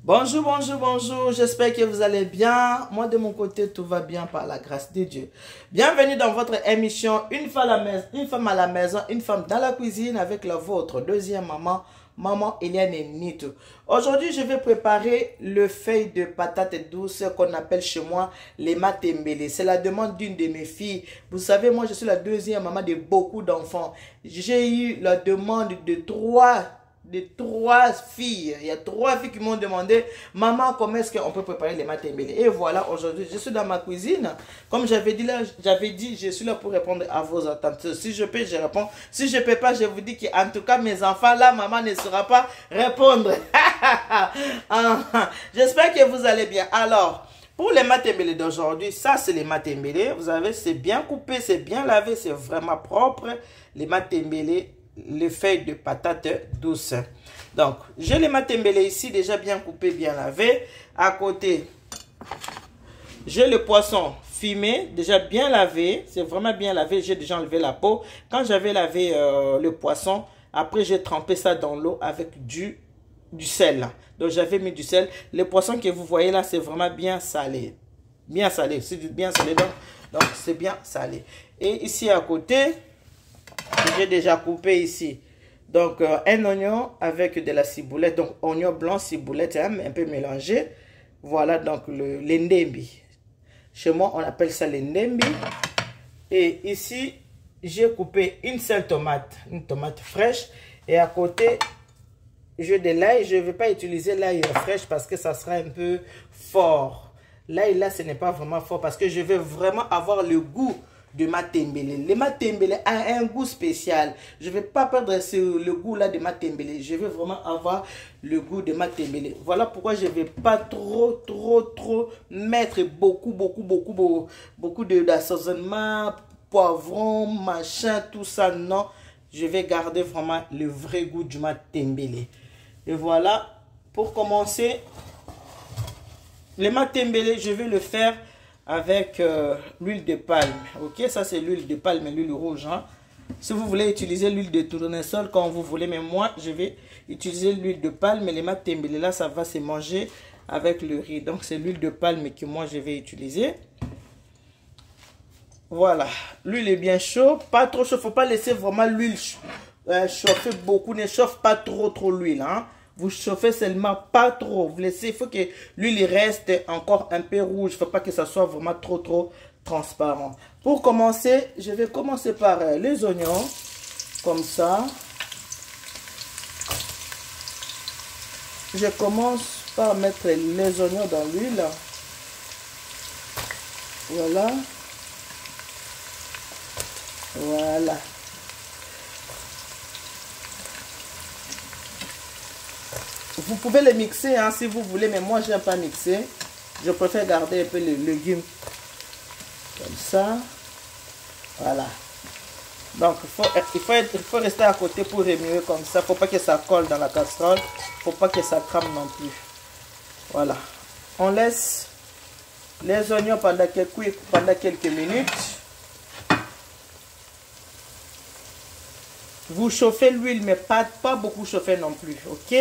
Bonjour, bonjour, bonjour. J'espère que vous allez bien. Moi, de mon côté, tout va bien par la grâce de Dieu. Bienvenue dans votre émission Une femme à la maison, une femme dans la cuisine avec la vôtre, deuxième maman, maman Eliane Nito. Aujourd'hui, je vais préparer le feuille de patate douce qu'on appelle chez moi les matembele. C'est la demande d'une de mes filles. Vous savez, moi, je suis la deuxième maman de beaucoup d'enfants. J'ai eu la demande de trois filles. Il y a 3 filles qui m'ont demandé, maman, comment est-ce qu'on peut préparer les matembele? Et voilà, aujourd'hui, je suis dans ma cuisine. Comme j'avais dit, je suis là pour répondre à vos attentes. Si je peux, je réponds. Si je peux pas, je vous dis qu'en tout cas, mes enfants, là, maman ne saura pas répondre. J'espère que vous allez bien. Alors, pour les matembele d'aujourd'hui, ça c'est les matembele. Vous savez, c'est bien coupé, c'est bien lavé, c'est vraiment propre. Les matembele, les feuilles de patates douces. Donc, j'ai les matembele ici déjà bien coupé, bien lavé. À côté, j'ai le poisson fumé, déjà bien lavé. C'est vraiment bien lavé. J'ai déjà enlevé la peau. Quand j'avais lavé le poisson, après j'ai trempé ça dans l'eau avec du sel. Donc, j'avais mis du sel. Le poisson que vous voyez là, c'est vraiment bien salé. Bien salé. C'est bien salé. Donc c'est bien salé. Et ici à côté, j'ai déjà coupé ici. Donc, un oignon avec de la ciboulette. Donc, oignon blanc, ciboulette, hein, un peu mélangé. Voilà, donc, le ndembi. Chez moi, on appelle ça le ndembi. Et ici, j'ai coupé une seule tomate. Une tomate fraîche. Et à côté, j'ai de l'ail. Je ne vais pas utiliser l'ail fraîche parce que ça sera un peu fort. L'ail, là, ce n'est pas vraiment fort parce que je vais vraiment avoir le goût de matembele. Le matembele a un goût spécial. Je ne vais pas perdre le goût là de matembele. Je veux vraiment avoir le goût de matembele. Voilà pourquoi je ne vais pas trop mettre beaucoup d'assaisonnement, poivron, machin, tout ça. Non, je vais garder vraiment le vrai goût du matembele. Et voilà, pour commencer, le matembele, je vais le faire avec l'huile de palme. Ok, ça c'est l'huile de palme, l'huile rouge. Hein? Si vous voulez utiliser l'huile de tournesol quand vous voulez, mais moi je vais utiliser l'huile de palme. Les matembele là, ça va se manger avec le riz. Donc c'est l'huile de palme que moi je vais utiliser. Voilà, l'huile est bien chaude, pas trop chaud. Faut pas laisser vraiment l'huile chauffer beaucoup. Ne chauffe pas trop l'huile. Hein? Vous chauffez seulement pas trop. Vous laissez, il faut que l'huile reste encore un peu rouge. Il ne faut pas que ça soit vraiment trop transparent. Pour commencer, je vais commencer par les oignons. Comme ça. Je commence par mettre les oignons dans l'huile. Voilà. Voilà. Vous pouvez les mixer hein, si vous voulez, mais moi je n'aime pas mixer. Je préfère garder un peu les légumes comme ça. Voilà. Donc il faut rester à côté pour remuer comme ça. Il ne faut pas que ça colle dans la casserole. Il ne faut pas que ça crame non plus. Voilà. On laisse les oignons pendant quelques minutes. Vous chauffez l'huile, mais pas beaucoup chauffer non plus. Ok?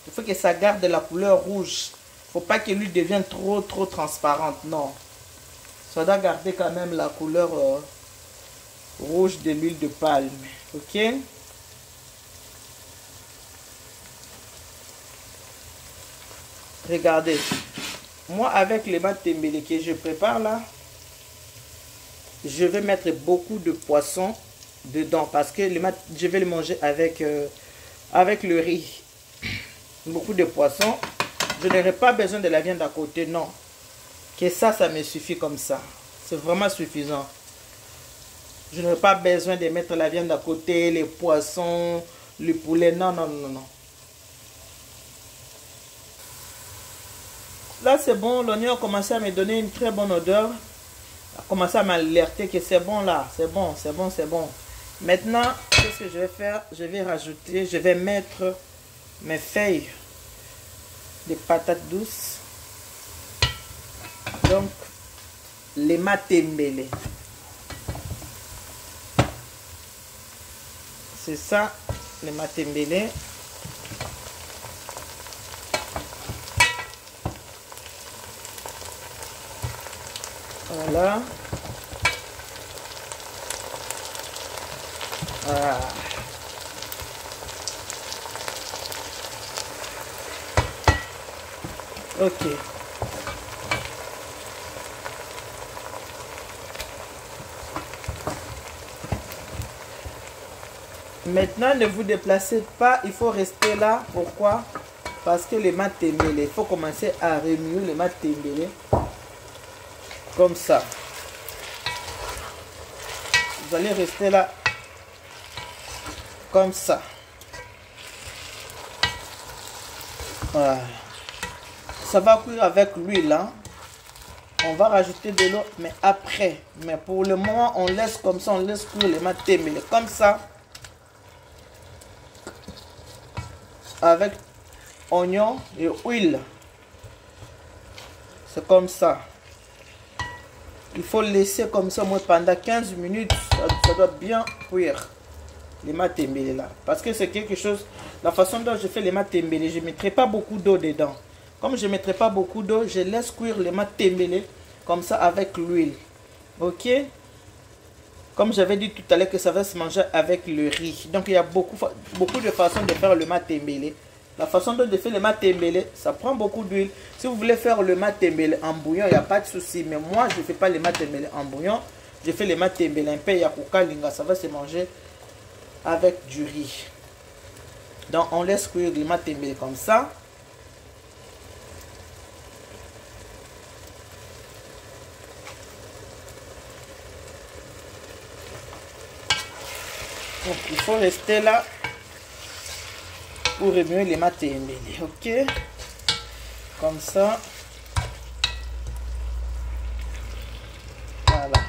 Il faut que ça garde la couleur rouge. Il ne faut pas que l'huile devienne trop transparente. Non. Ça doit garder quand même la couleur rouge de l'huile de palme. Ok? Regardez. Moi, avec les matembele que je prépare là, je vais mettre beaucoup de poisson dedans. Parce que je vais le manger avec le riz. Beaucoup de poissons. Je n'aurai pas besoin de la viande à côté, non. Que ça me suffit comme ça. C'est vraiment suffisant. Je n'aurai pas besoin de mettre la viande à côté, les poissons, le poulet. Non. Là, c'est bon. L'oignon a commencé à me donner une très bonne odeur. A commencé à m'alerter que c'est bon là. C'est bon. Maintenant, qu'est-ce que je vais faire? Je vais mettre mes feuilles de patates douces. Donc, les matembele. C'est ça, les matembele. Voilà. Ah. Ok. Maintenant, ne vous déplacez pas. Il faut rester là. Pourquoi? Parce que les matembele, il faut commencer à remuer les matembele. Comme ça. Vous allez rester là. Comme ça. Voilà. Ça va cuire avec l'huile. Hein. On va rajouter de l'eau, mais après. Mais pour le moment, on laisse comme ça. On laisse cuire les matembele. Comme ça. Avec oignon et huile. C'est comme ça. Il faut laisser comme ça moi, pendant 15 minutes. Ça doit bien cuire. Les matembele là. Parce que c'est quelque chose. La façon dont je fais les matembele, je ne mettrai pas beaucoup d'eau dedans. Comme je ne mettrai pas beaucoup d'eau, je laisse cuire les matembele comme ça avec l'huile. Ok? Comme j'avais dit tout à l'heure que ça va se manger avec le riz. Donc il y a beaucoup de façons de faire le matembele. La façon dont je fais le matembele, ça prend beaucoup d'huile. Si vous voulez faire le matembele en bouillon, il n'y a pas de souci. Mais moi, je ne fais pas le matembele en bouillon. Je fais le matembele un peu yakukalinga. Ça va se manger avec du riz. Donc on laisse cuire le matembele comme ça. Donc il faut rester là pour remuer les matembele. Ok, comme ça. Voilà.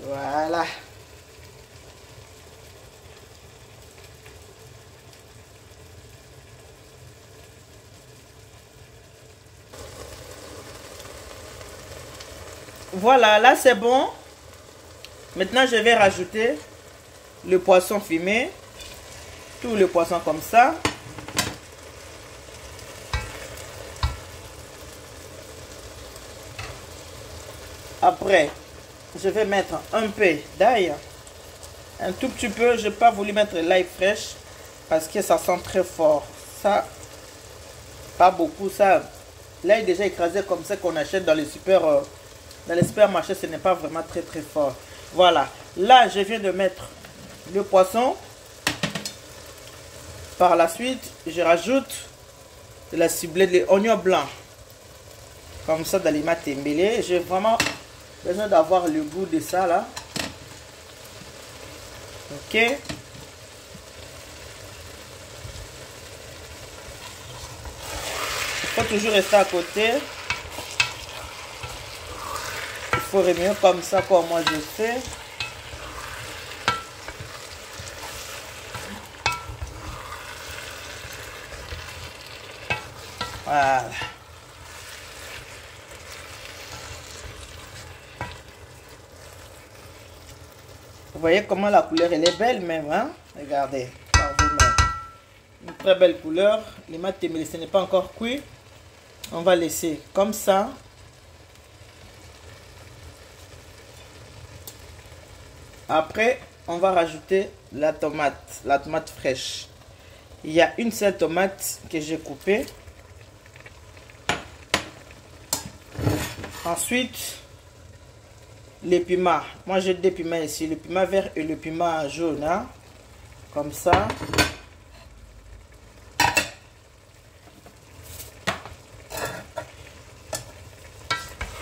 Voilà. Voilà, là c'est bon. Maintenant je vais rajouter le poisson fumé. Tout le poisson comme ça. Après, je vais mettre un peu d'ail. Un tout petit peu. Je n'ai pas voulu mettre l'ail fraîche parce que ça sent très fort. Ça, pas beaucoup. Ça, l'ail déjà écrasé comme ça qu'on achète dans les supermarchés, ce n'est pas vraiment très très fort. Voilà. Là, je viens de mettre le poisson. Par la suite, je rajoute de la ciblée, de l'oignon blanc. Comme ça dans les matembele. J'ai vraiment besoin d'avoir le goût de ça là. Ok. Il faut toujours rester à côté. Il faut remuer comme ça comme moi je fais. Voilà. Vous voyez comment la couleur elle est belle même, hein? Regardez, par vous-même. Une très belle couleur. Les matembele, ce n'est pas encore cuit. On va laisser comme ça. Après, on va rajouter la tomate fraîche. Il y a une seule tomate que j'ai coupée. Ensuite, les piments. Moi, j'ai deux piments ici. Le piment vert et le piment jaune. Hein? Comme ça.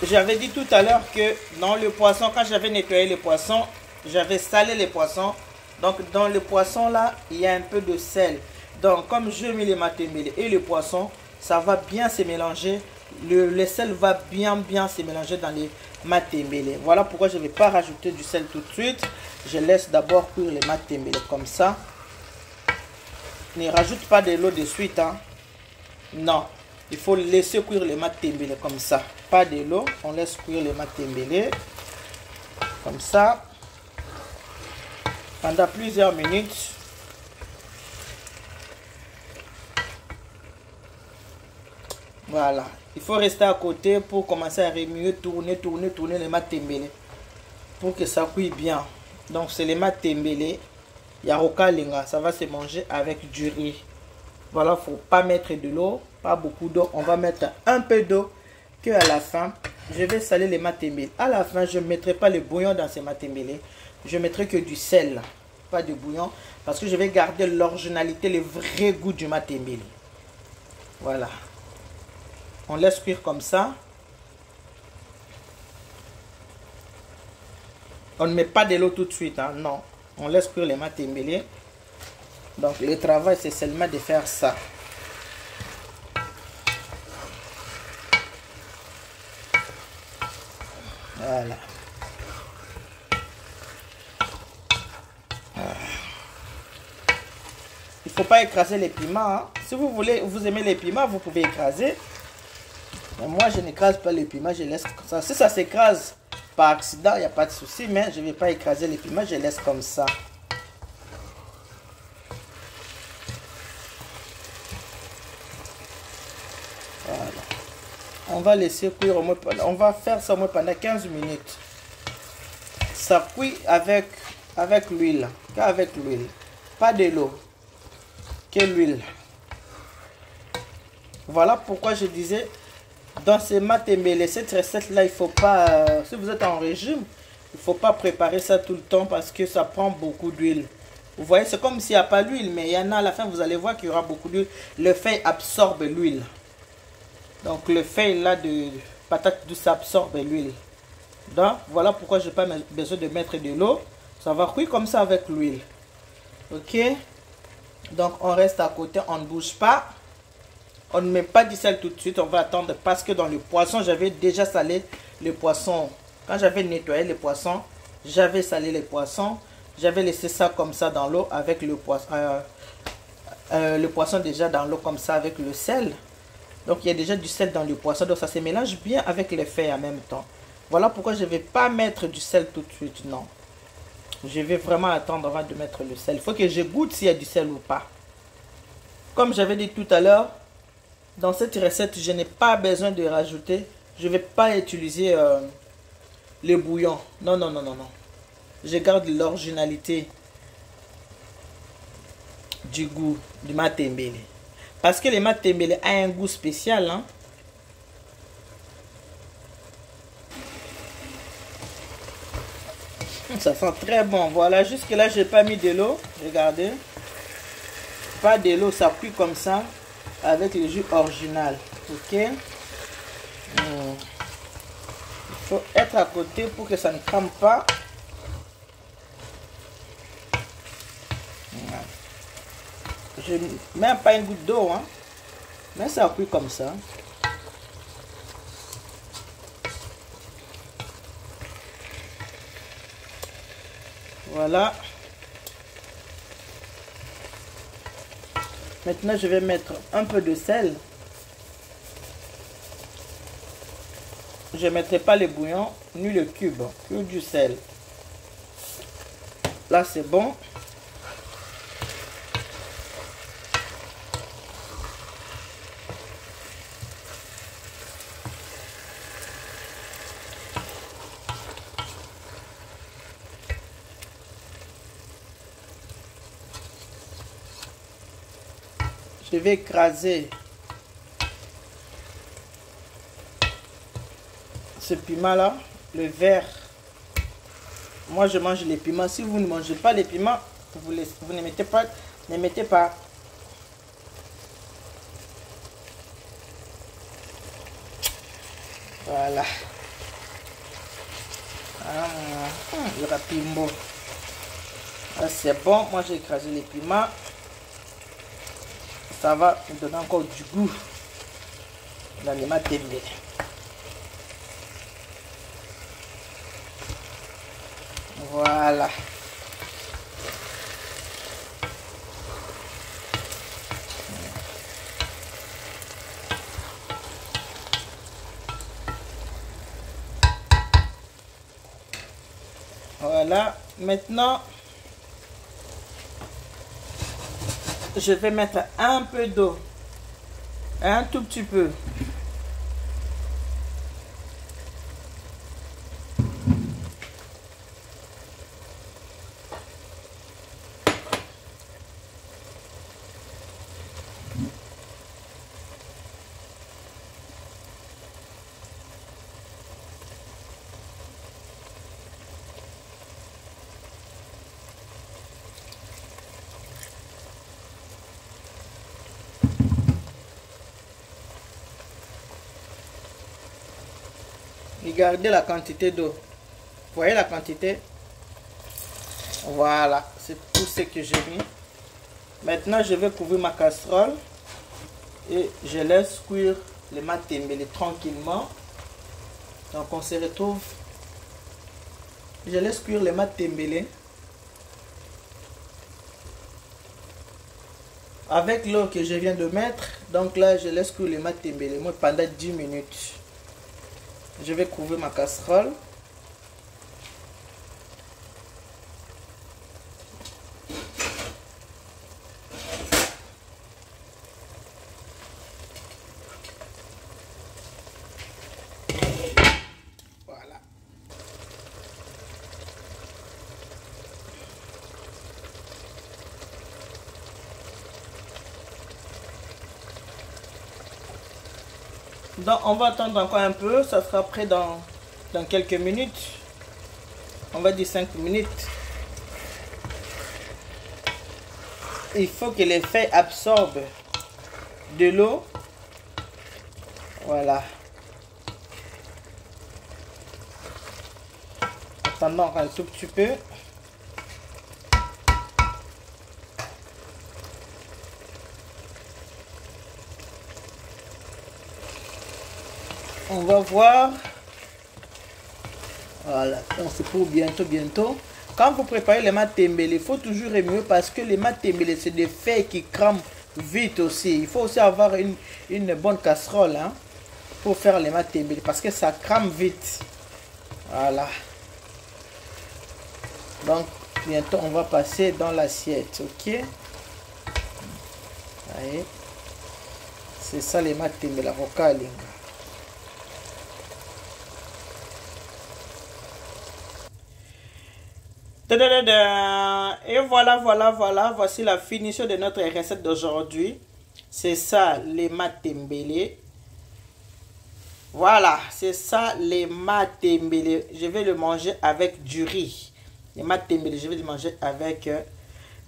J'avais dit tout à l'heure que dans le poisson, quand j'avais nettoyé le poisson, j'avais salé les poissons. Donc, dans le poisson, là, il y a un peu de sel. Donc, comme je mets les matembele et le poisson, ça va bien se mélanger. Le sel va bien se mélanger dans les matembele. Voilà pourquoi je ne vais pas rajouter du sel tout de suite. Je laisse d'abord cuire les matembele comme ça. Ne rajoute pas de l'eau de suite. Hein. Non. Il faut laisser cuire les matembele comme ça. Pas de l'eau, on laisse cuire les matembele. Comme ça. Pendant plusieurs minutes. Voilà. Il faut rester à côté pour commencer à remuer, tourner les matembele. Pour que ça cuise bien. Donc c'est les matembele. Yaroka linga. Ça va se manger avec du riz. Voilà, faut pas mettre de l'eau. Pas beaucoup d'eau. On va mettre un peu d'eau. Que à la fin, je vais saler les matembele. À la fin, je ne mettrai pas le bouillon dans ces matembele. Je mettrai que du sel. Pas de bouillon. Parce que je vais garder l'originalité, le vrai goût du matembele. Voilà. On laisse cuire comme ça. On ne met pas de l'eau tout de suite. Hein, non. On laisse cuire les matembele. Donc le travail, c'est seulement de faire ça. Voilà. Il ne faut pas écraser les piments. Hein. Si vous voulez, vous aimez les piments, vous pouvez écraser. Mais moi, je n'écrase pas les piments, je laisse comme ça. Si ça s'écrase par accident, il n'y a pas de souci. Mais je ne vais pas écraser les piments, je laisse comme ça. Voilà. On va laisser cuire au moins, on va faire ça au moins pendant 15 minutes. Ça cuit avec l'huile. Qu'avec l'huile. Pas de l'eau. Que l'huile. Voilà pourquoi je disais, dans ces matembele, cette recette-là, il faut pas, si vous êtes en régime, il ne faut pas préparer ça tout le temps parce que ça prend beaucoup d'huile. Vous voyez, c'est comme s'il n'y a pas l'huile, mais il y en a à la fin, vous allez voir qu'il y aura beaucoup d'huile. Le feuille absorbe l'huile. Donc le feuille là de patate douce absorbe l'huile. Donc voilà pourquoi je n'ai pas besoin de mettre de l'eau. Ça va cuire comme ça avec l'huile. Ok. Donc on reste à côté, on ne bouge pas. On ne met pas du sel tout de suite, on va attendre parce que dans le poisson, j'avais déjà salé le poisson. Quand j'avais nettoyé les poissons, j'avais salé les poissons. J'avais laissé ça comme ça dans l'eau avec le poisson déjà dans l'eau comme ça avec le sel. Donc il y a déjà du sel dans le poisson, donc ça se mélange bien avec les feuilles en même temps. Voilà pourquoi je ne vais pas mettre du sel tout de suite, non. Je vais vraiment attendre avant de mettre le sel. Il faut que je goûte s'il y a du sel ou pas. Comme j'avais dit tout à l'heure, dans cette recette, je n'ai pas besoin de rajouter. Je ne vais pas utiliser le bouillon. Non, non, non, non, non. Je garde l'originalité du goût du matembele. Parce que le matembele a un goût spécial. Hein? Ça sent très bon. Voilà, jusque là, je n'ai pas mis de l'eau. Regardez. Pas de l'eau, ça cuit comme ça. Avec le jus original. Ok. Il faut être à côté pour que ça ne crame pas. Je ne mets pas une goutte d'eau. Hein, mais ça cuit comme ça. Voilà. Maintenant, je vais mettre un peu de sel. Je ne mettrai pas le bouillon ni le cube, que du sel. Là, c'est bon. Je vais écraser ce piment là, le vert. Moi je mange les piments. Si vous ne mangez pas les piments, vous ne mettez pas. Ne mettez pas. Voilà. Le rapimbo. C'est bon. Moi j'ai écrasé les piments. Ça va nous donner encore du goût dans les matembele. Voilà. Voilà. Maintenant, je vais mettre un peu d'eau. Un tout petit peu. Regardez la quantité d'eau. Vous voyez la quantité? Voilà, c'est tout ce que j'ai mis. Maintenant, je vais couvrir ma casserole et je laisse cuire les matembele tranquillement. Donc, on se retrouve. Je laisse cuire les matembele avec l'eau que je viens de mettre. Donc là, je laisse cuire les matembele pendant 10 minutes. Je vais couvrir ma casserole. Voilà. Donc on va attendre encore un peu, ça sera prêt dans quelques minutes. On va dire 5 minutes. Il faut que les feuilles absorbent de l'eau. Voilà. Attendons un tout petit peu. On va voir. Voilà, donc c'est pour bientôt. Quand vous préparez les matembele, il faut toujours remuer parce que les matembele, c'est des feuilles qui crament vite aussi. Il faut aussi avoir une bonne casserole hein, pour faire les matembele parce que ça crame vite. Voilà. Donc, bientôt, on va passer dans l'assiette, ok? Allez. C'est ça les matembele, la vocalinga. Et voilà, voici la finition de notre recette d'aujourd'hui. C'est ça les matembele. Voilà, c'est ça les matembele. Je vais le manger avec du riz. Les matembele, je vais le manger avec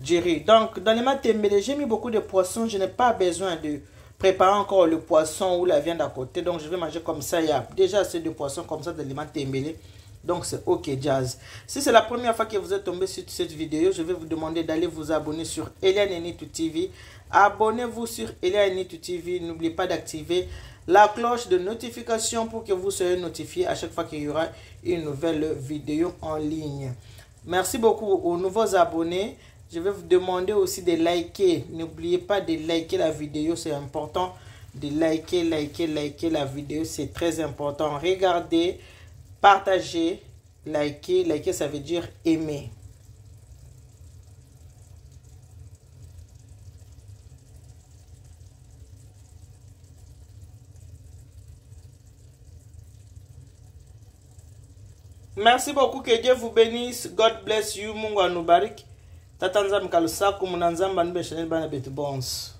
du riz. Donc, dans les matembele, j'ai mis beaucoup de poissons. Je n'ai pas besoin de préparer encore le poisson ou la viande à côté. Donc, je vais manger comme ça. Il y a déjà assez de poissons comme ça dans les matembele. Donc c'est ok jazz. Si c'est la première fois que vous êtes tombé sur cette vidéo, je vais vous demander d'aller vous abonner sur Eliane Nitu TV. Abonnez-vous sur Eliane Nitu TV. N'oubliez pas d'activer la cloche de notification pour que vous soyez notifié à chaque fois qu'il y aura une nouvelle vidéo en ligne. Merci beaucoup aux nouveaux abonnés. Je vais vous demander aussi de liker. N'oubliez pas de liker la vidéo, c'est important. De liker la vidéo, c'est très important. Regardez. Partagez, likez, liker ça veut dire aimer. Merci beaucoup, que Dieu vous bénisse. God bless you, Mungu anubariki. Tata nzambe kalusaku munanzamba nube chanel bana betu bons.